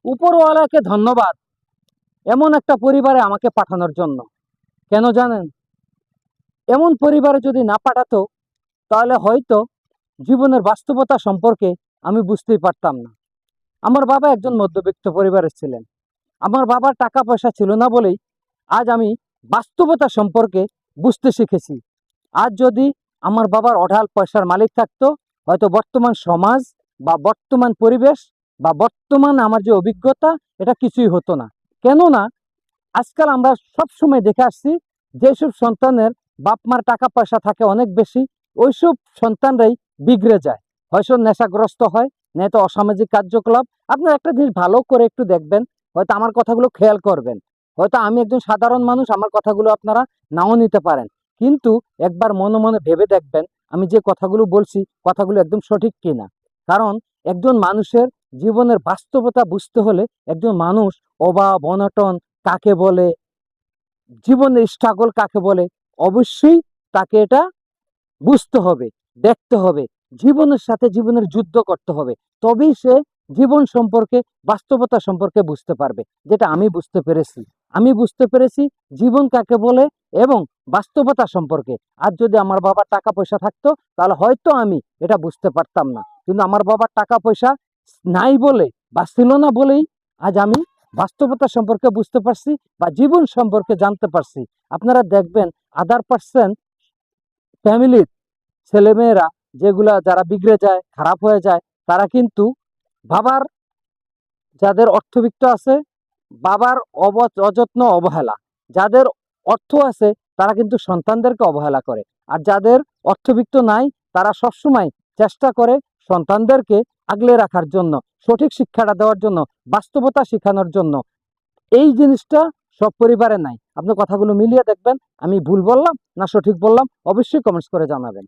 উপরওয়ালাকে ধন্যবাদ এমন একটা পরিবারে আমাকে পাঠানোর জন্য। কেন জানেন? এমন পরিবারে যদি না পাঠাতো তাহলে হয়তো জীবনের বাস্তবতা সম্পর্কে আমি বুঝতেই পারতাম না। আমার বাবা একজন মধ্যবিত্ত পরিবারের ছিলেন। আমার বাবার টাকা পয়সা ছিল না বলেই আজ আমি বাস্তবতা সম্পর্কে বুঝতে শিখেছি। আজ যদি আমার বাবার অঢাল পয়সার মালিক থাকতো, হয়তো বর্তমান সমাজ বা বর্তমান পরিবেশ বা বর্তমান আমার যে অভিজ্ঞতা, এটা কিছুই হতো না। কেননা আজকাল আমরা সব সময় দেখে আসছি, যেসব সন্তানের বাপ মার টাকা পয়সা থাকে অনেক বেশি, ওইসব সন্তানরাই বিগড়ে যায়, হয়তো নেশাগ্রস্ত হয়, নয়তো অসামাজিক কার্যকলাপ। আপনার একটা জিনিস ভালো করে একটু দেখবেন, হয়তো আমার কথাগুলো খেয়াল করবেন। হয়তো আমি একজন সাধারণ মানুষ, আমার কথাগুলো আপনারা নাও নিতে পারেন, কিন্তু একবার মনে মনে ভেবে দেখবেন আমি যে কথাগুলো বলছি কথাগুলো একদম সঠিক কিনা। কারণ একজন মানুষের জীবনের বাস্তবতা বুঝতে হলে একজন মানুষ অভাব অনটন কাকে বলে, জীবনের স্ট্রাগল কাকে বলে, অবশ্যই তাকে এটা বুঝতে হবে, দেখতে হবে, জীবনের সাথে জীবনের যুদ্ধ করতে হবে। তবেই সে জীবন সম্পর্কে বাস্তবতা সম্পর্কে বুঝতে পারবে। যেটা আমি বুঝতে পেরেছি, আমি বুঝতে পেরেছি জীবন কাকে বলে এবং বাস্তবতা সম্পর্কে। আর যদি আমার বাবার টাকা পয়সা থাকতো তাহলে হয়তো আমি এটা বুঝতে পারতাম না, কিন্তু আমার বাবার টাকা পয়সা নাই বলে বা ছিল না বলেই আজ আমি বাস্তবতা সম্পর্কে বুঝতে পারছি বা জীবন সম্পর্কে জানতে পারছি। আপনারা দেখবেন আদার% ফ্যামিলির ছেলেমেয়েরা যেগুলা যারা বিগড়ে যায়, খারাপ হয়ে যায়, তারা কিন্তু বাবার, যাদের অর্থবিত্ত আছে, বাবার অযত্ন অবহেলা, যাদের অর্থ আছে তারা কিন্তু সন্তানদেরকে অবহেলা করে। আর যাদের অর্থবিত্ত নাই তারা সবসময় চেষ্টা করে সন্তানদেরকে আগলে রাখার জন্য, সঠিক শিক্ষাটা দেওয়ার জন্য, বাস্তবতা শেখানোর জন্য। এই জিনিসটা সব পরিবারে নাই। আপনি কথাগুলো মিলিয়ে দেখবেন আমি ভুল বললাম না সঠিক বললাম, অবশ্যই কমেন্টস করে জানাবেন।